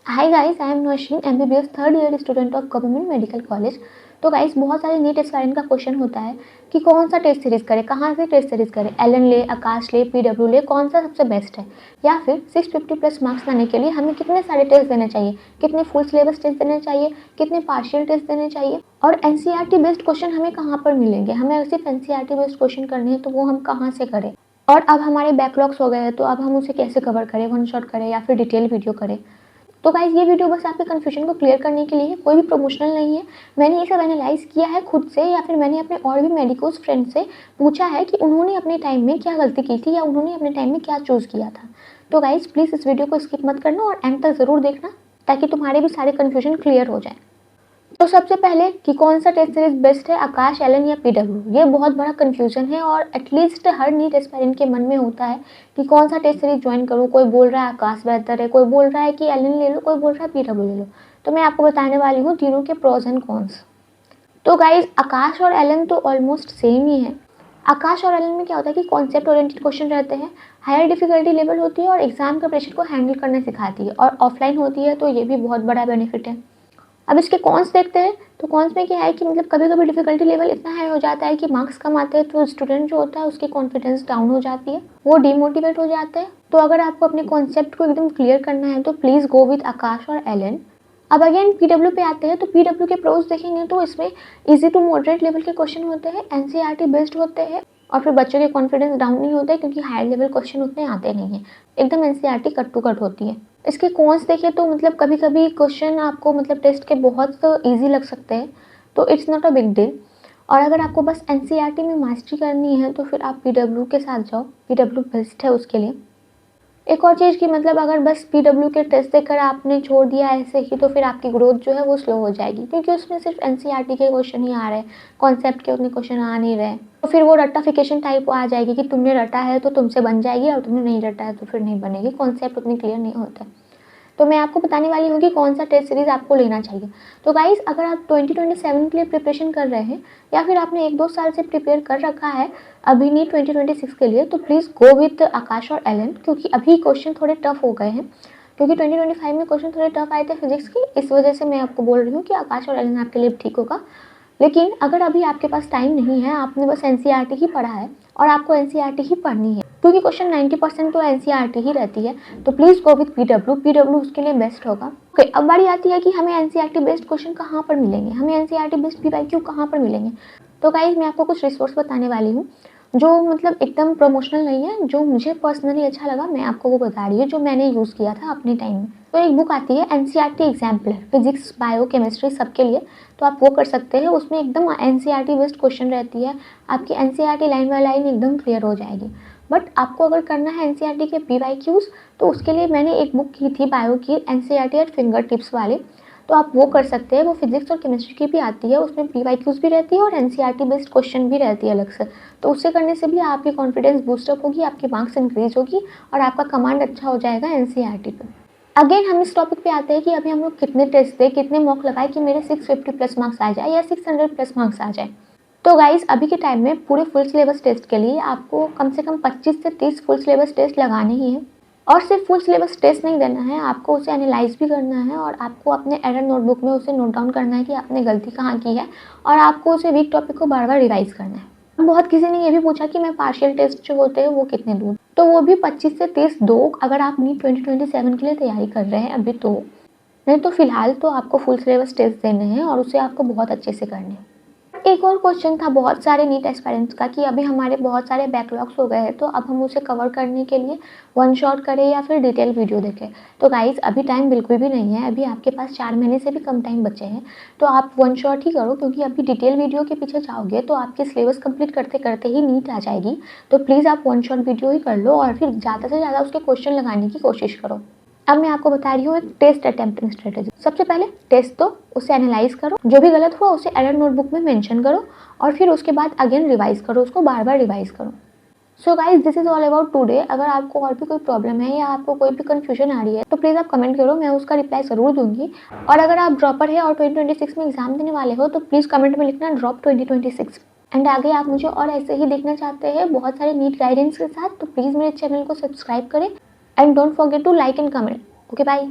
Hi guys, I am Nausheen, MBBS third year student of government medical college. तो guys, बहुत सारे NEET aspirant का question होता है कि कौन सा टेस्ट सीरीज करें, कहाँ से टेस्ट सीरीज करें, एलन ले, आकाश ले, पीडब्ल्यू ले, कौन सा सबसे बेस्ट है, या फिर 650 प्लस मार्क्स लाने के लिए हमें कितने सारे टेस्ट देने चाहिए, कितने फुल सिलेबस टेस्ट देने चाहिए, कितने पार्शियल टेस्ट देने चाहिए, और एनसीईआरटी बेस्ड क्वेश्चन हमें कहाँ पर मिलेंगे। हमें अगर सिर्फ एनसीईआरटी बेस्ड क्वेश्चन करने हैं तो वो हम कहाँ से करें, और अब हमारे बैकलॉग्स हो गए हैं तो अब हम उसे कैसे कवर करें, वन शॉट करें या फिर डिटेल वीडियो करें। तो गाइज, ये वीडियो बस आपके कन्फ्यूजन को क्लियर करने के लिए है, कोई भी प्रमोशनल नहीं है। मैंने ये सब एनालाइज किया है खुद से, या फिर मैंने अपने और भी मेडिकोस फ्रेंड से पूछा है कि उन्होंने अपने टाइम में क्या गलती की थी या उन्होंने अपने टाइम में क्या चूज़ किया था। तो गाइज, प्लीज़ इस वीडियो को स्किप मत करना और एंड तक ज़रूर देखना ताकि तुम्हारे भी सारे कन्फ्यूजन क्लियर हो जाए। तो सबसे पहले कि कौन सा टेस्ट सीरीज बेस्ट है, आकाश, एलन या पीडब्ल्यू, ये बहुत बड़ा कंफ्यूजन है और एटलीस्ट हर नीट एस्पायरेंट के मन में होता है कि कौन सा टेस्ट सीरीज ज्वाइन करूँ। कोई बोल रहा है आकाश बेहतर है, कोई बोल रहा है कि एलन ले लो, कोई बोल रहा है पीडब्ल्यू ले लो। तो मैं आपको बताने वाली हूँ तीनों के प्रोज एंड कॉन्स। तो गाइज, आकाश और एलन तो ऑलमोस्ट सेम ही है। आकाश और एलन में क्या होता है कि कॉन्सेप्ट ओरिएंटेड क्वेश्चन रहते हैं, हायर डिफिकल्टी लेवल होती है और एग्जाम का प्रेशर को हैंडल करना सिखाती है, और ऑफलाइन होती है, तो ये भी बहुत बड़ा बेनिफिट है। अब इसके कॉन्स देखते हैं। तो कॉन्स में क्या है कि मतलब कभी कभी डिफिकल्टी लेवल इतना हाई हो जाता है कि मार्क्स कम आते हैं, तो स्टूडेंट जो होता है उसकी कॉन्फिडेंस डाउन हो जाती है, वो डिमोटिवेट हो जाते हैं। तो अगर आपको अपने कॉन्सेप्ट को एकदम क्लियर करना है तो प्लीज़ गो विद आकाश और एलन। अब अगेन पीडब्ल्यू पे आते हैं। तो पीडब्ल्यू के प्रोज देखेंगे तो इसमें इजी टू मॉडरेट लेवल के क्वेश्चन होते हैं, एनसीईआरटी बेस्ड होते हैं, और फिर बच्चों के कॉन्फिडेंस डाउन नहीं होता है क्योंकि हायर लेवल क्वेश्चन उतने आते नहीं हैं, एकदम एनसीईआरटी कट टू कट होती है। इसके कॉन्स देखें तो मतलब कभी कभी क्वेश्चन आपको मतलब टेस्ट के बहुत ईजी लग सकते हैं, तो it's not a big deal. और अगर आपको बस एनसीईआरटी में मास्टरी करनी है तो फिर आप पीडब्ल्यू के साथ जाओ, पीडब्ल्यू बेस्ट है उसके लिए। एक और चीज़ की मतलब अगर बस पीडब्ल्यू के टेस्ट देकर आपने छोड़ दिया ऐसे ही तो फिर आपकी ग्रोथ जो है वो स्लो हो जाएगी, क्योंकि उसमें सिर्फ एनसीईआरटी के क्वेश्चन ही आ रहे हैं, कॉन्सेप्ट के उतने क्वेश्चन आ नहीं रहे। तो फिर वो रट्टाफिकेशन टाइप आ जाएगी कि तुमने रटा है तो तुमसे बन जाएगी और तुमने नहीं रटा है तो फिर नहीं बनेगी, कॉन्सेप्ट उतनी क्लियर नहीं होता है। तो मैं आपको बताने वाली हूँ कि कौन सा टेस्ट सीरीज आपको लेना चाहिए। तो गाइस, अगर आप 2027 के लिए प्रिपरेशन कर रहे हैं या फिर आपने 1-2 साल से प्रिपेयर कर रखा है अभी नहीं 2026 के लिए, तो प्लीज़ गो विथ आकाश और एलन, क्योंकि अभी क्वेश्चन थोड़े टफ हो गए हैं, क्योंकि 2025 में क्वेश्चन थोड़े टफ आए थे फिजिक्स की, इस वजह से मैं आपको बोल रही हूँ कि आकाश और एलन आपके लिए ठीक होगा। लेकिन अगर अभी आपके पास टाइम नहीं है, आपने बस एनसीईआरटी ही पढ़ा है और आपको एनसीईआरटी ही पढ़नी है, क्योंकि क्वेश्चन 90% तो एनसीईआरटी ही रहती है, तो please go with PW, PW उसके लिए बेस्ट होगा। ओके, अब बारी आती है कि हमें एनसीईआरटी बेस्ड क्वेश्चन कहाँ पर मिलेंगे, हमें एनसीईआरटी बेस्ड पीवाईक्यू कहाँ पर मिलेंगे। तो गाइज, मैं आपको कुछ रिसोर्स बताने वाली हूँ जो मतलब एकदम प्रमोशनल नहीं है, जो मुझे पर्सनली अच्छा लगा, मैं आपको वो बता रही हूँ जो मैंने यूज़ किया था अपने टाइम में। तो एक बुक आती है NCERT exemplar, physics, bio, chemistry सबके लिए, तो आप वो कर सकते हैं। उसमें एकदम एनसीईआरटी बेस्ड क्वेश्चन रहती है, आपकी एनसीईआरटी लाइन बाय लाइन एकदम क्लियर हो जाएगी। बट आपको अगर करना है एनसीईआरटी के पीवाईक्यूज, तो उसके लिए मैंने एक बुक की थी बायो की, एनसीईआरटी एट फिंगर टिप्स वाले, तो आप वो कर सकते हैं। वो फिजिक्स और केमिस्ट्री की भी आती है, उसमें पीवाईक्यूज भी रहती है और एनसीईआरटी बेस्ड क्वेश्चन भी रहती है अलग से। तो उससे करने से भी आपकी कॉन्फिडेंस बूस्टअप होगी, आपकी मार्क्स इंक्रीज होगी और आपका कमांड अच्छा हो जाएगा एनसीईआरटी पे। अगेन हम इस टॉपिक पे आते हैं कि अभी हम लोग कितने टेस्ट दें, कितने मॉक लगाए कि मेरे 650 प्लस मार्क्स आ जाए या 600 प्लस मार्क्स आ जाए। तो गाइस, अभी के टाइम में पूरे फुल सिलेबस टेस्ट के लिए आपको कम से कम 25 से 30 फुल सिलेबस टेस्ट लगाने ही है। और सिर्फ फुल सिलेबस टेस्ट नहीं देना है, आपको उसे एनालाइज भी करना है और आपको अपने एरर नोटबुक में उसे नोट डाउन करना है कि आपने गलती कहाँ की है, और आपको उसे वीक टॉपिक को बार बार रिवाइज करना है। बहुत किसी ने ये भी पूछा कि मैं पार्शियल टेस्ट जो होते हैं वो कितने दूँ, तो वो भी 25 से 30 दो अगर आप नीट 2027 के लिए तैयारी कर रहे हैं अभी तो। नहीं तो फिलहाल तो आपको फुल सिलेबस टेस्ट देने हैं और उसे आपको बहुत अच्छे से करने हैं। एक और क्वेश्चन था बहुत सारे नीट एस्पायरेंट्स का कि अभी हमारे बहुत सारे बैकलॉग्स हो गए हैं, तो अब हम उसे कवर करने के लिए वन शॉट करें या फिर डिटेल वीडियो देखें। तो गाइज, अभी टाइम बिल्कुल भी नहीं है, अभी आपके पास 4 महीने से भी कम टाइम बचे हैं, तो आप वन शॉट ही करो, क्योंकि अभी डिटेल वीडियो के पीछे जाओगे तो आपकी सिलेबस कंप्लीट करते करते ही नीट आ जाएगी। तो प्लीज़ आप वन शॉट वीडियो ही कर लो और फिर ज़्यादा से ज़्यादा उसके क्वेश्चन लगाने की कोशिश करो। अब मैं आपको बता रही हूँ एक टेस्ट अटेम्प्टिंग स्ट्रेटेजी। सबसे पहले टेस्ट दो, उसे एनालाइज करो, जो भी गलत हुआ उसे एरर नोटबुक में मेंशन करो और फिर उसके बाद अगेन रिवाइज करो, उसको बार बार रिवाइज करो। So guys, this is all about today. अगर आपको और भी कोई प्रॉब्लम है या आपको कोई भी कंफ्यूजन आ रही है तो प्लीज़ आप कमेंट करो, मैं उसका रिप्लाई ज़रूर दूंगी। और अगर आप ड्रॉपर है और 2026 में एग्जाम देने वाले हो तो प्लीज़ कमेंट में लिखना ड्रॉप 2026। एंड आगे आप मुझे और ऐसे ही देखना चाहते हैं बहुत सारे नीट गाइडेंस के साथ, तो प्लीज़ मेरे चैनल को सब्सक्राइब करें and don't forget to like and comment. Okay, bye.